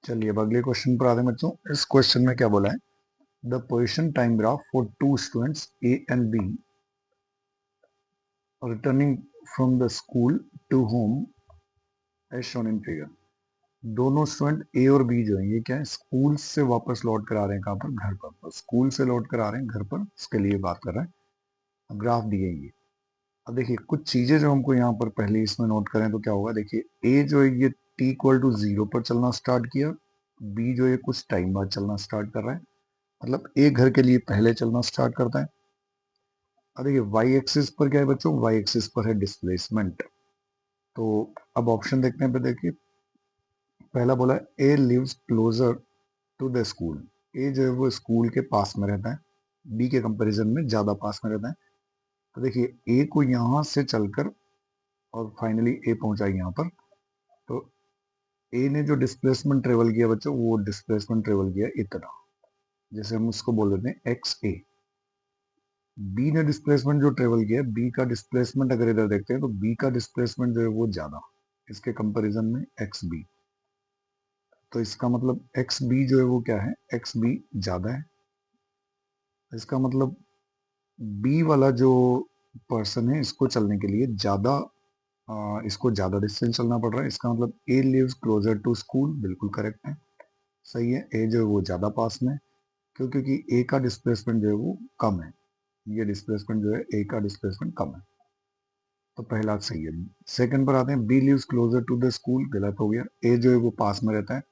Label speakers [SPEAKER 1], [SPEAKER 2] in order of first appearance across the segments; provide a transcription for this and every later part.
[SPEAKER 1] चलिए अब अगले क्वेश्चन पर आते हैं बच्चों। इस क्वेश्चन में क्या बोला है, the position time graph for two students A and B returning from the school to home as shown in figure. दोनों स्टूडेंट ए और बी जो है ये क्या है, स्कूल से वापस लौट कर आ रहे हैं, कहाँ पर, घर पर। तो स्कूल से लौट कर आ रहे हैं घर पर, इसके लिए बात कर रहे हैं। अब ग्राफ दिए ये। अब देखिए कुछ चीजें जो हमको यहाँ पर पहले इसमें नोट करें तो क्या होगा, देखिए ए जो है ये टी इक्वल टू 0 पर चलना स्टार्ट किया, बी जो है कुछ टाइम बाद चलना स्टार्ट कर रहा है, मतलब एक घर के लिए पहले चलना स्टार्ट करता है। अब देखिए वाई एक्सिस पर क्या है बच्चों, वाई एक्सिस पर है डिस्प्लेसमेंट। तो अब ऑप्शन देखते हैं पे, देखिए पहला बोला A lives closer to the school. A जो है वो स्कूल के पास में रहता है, बी के कंपैरिजन में ज्यादा पास में रहता है। तो देखिए ए को यहाँ से चलकर और फाइनली ए पहुंचा यहाँ पर। तो ए ने जो डिस्प्लेसमेंट ट्रेवल किया बच्चों, वो डिस्प्लेसमेंट ट्रेवल किया इतना, जैसे हम उसको बोल देते हैं एक्स ए। बी ने डिस्प्लेसमेंट जो ट्रेवल किया, बी का डिस्प्लेसमेंट अगर इधर देखते हैं तो बी का डिस्प्लेसमेंट जो है वो ज्यादा इसके कंपैरिजन में एक्स बी। तो इसका मतलब एक्स बी जो है वो क्या है, एक्स बी ज्यादा है। इसका मतलब बी वाला जो पर्सन है इसको चलने के लिए ज्यादा इसको ज्यादा डिस्टेंस चलना पड़ रहा है। इसका मतलब ए लिव्स क्लोजर टू स्कूल, बिल्कुल करेक्ट है, सही है। ए जो है वो ज्यादा पास में, क्योंकि ए का डिस्प्लेसमेंट जो है वो कम है। ये डिस्प्लेसमेंट जो है, ए का डिस्प्लेसमेंट कम है, तो पहला सही है। सेकंड पर आते हैं, B lives closer to the school, गलत हो गया। ए जो है वो पास में रहता है,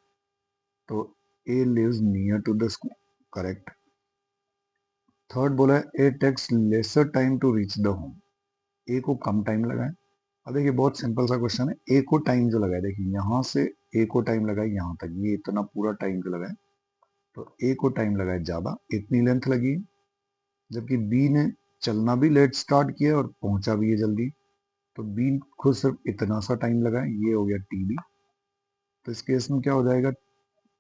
[SPEAKER 1] तो A lives near to the school, correct. Third बोला है A takes lesser time to reach the home. A को कम टाइम लगा है। अब देखिए बहुत सिंपल सा क्वेश्चन है, ए को टाइम जो लगा है, देखिए यहाँ से ए को टाइम लगा है यहाँ तक, ये इतना पूरा टाइम जो लगा है, तो ए को टाइम लगा है ज्यादा, इतनी लेंथ लगी है। जबकि बी ने चलना भी लेट स्टार्ट किया और पहुंचा भी है जल्दी, तो बी खुद सिर्फ इतना सा टाइम लगा है, ये हो गया टी बी। तो इस केस में क्या हो जाएगा,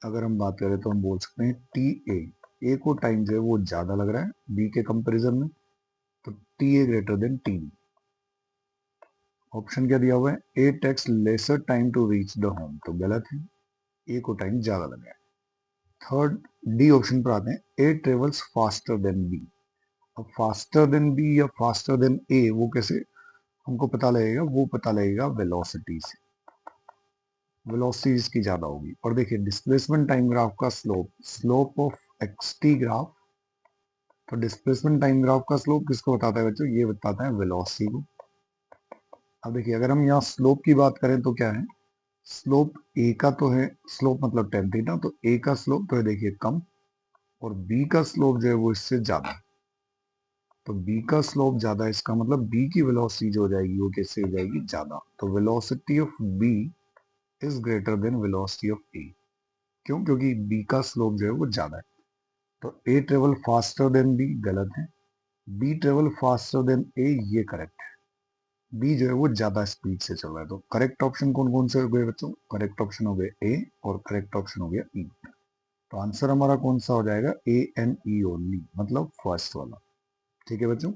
[SPEAKER 1] अगर हम बात करें तो हम बोल सकते हैं टी ए। ए को टाइम जो है वो ज्यादा लग रहा है बी के कंपैरिजन में, तो t A greater than t B. Option क्या दिया हुआ है, A takes lesser time to reach the home, तो गलत है, ए को टाइम ज्यादा लगा है। थर्ड डी ऑप्शन पर आते हैं, ए ट्रेवल्स फास्टर देन बी। अब फास्टर देन बी या फास्टर देन ए वो कैसे हमको पता लगेगा, वो पता लगेगा वेलोसिटी से। वेलोसिटी इसकी ज्यादा होगी। और देखिए डिस्प्लेसमेंट टाइम ग्राफ का slope, slope of x T graph, तो डिस्प्लेसमेंट टाइम ग्राफ का स्लोप किसको बताता है बच्चों, ये बताता है वेलोसिटी को। अब देखिए अगर हम यहाँ स्लोप की बात करें तो क्या है, स्लोप ए का तो है, स्लोप मतलब टेन थीटा, तो ए का स्लोप तो है देखिए कम, और बी का स्लोप जो है वो इससे ज्यादा है। तो बी का स्लोप ज्यादा है, इसका मतलब बी की वेलोसिटी जो हो जाएगी वो कैसे हो जाएगी, ज्यादा। तो velocity of B is greater than velocity of A. क्यों, क्योंकि बी का स्लोप जो है वो ज्यादा है। तो ए ट्रेवल फास्टर देन बी, गलत है। बी ट्रेवल फास्टर देन ए, ये करेक्ट है। बी जो है वो ज्यादा स्पीड से चल रहा है। तो करेक्ट ऑप्शन कौन कौन से हो गए बच्चों, करेक्ट ऑप्शन हो गए ए, और करेक्ट ऑप्शन हो गया ई। तो आंसर हमारा कौन सा हो जाएगा, ए एंड ई ओनली, मतलब फर्स्ट वाला। ठीक है बच्चों।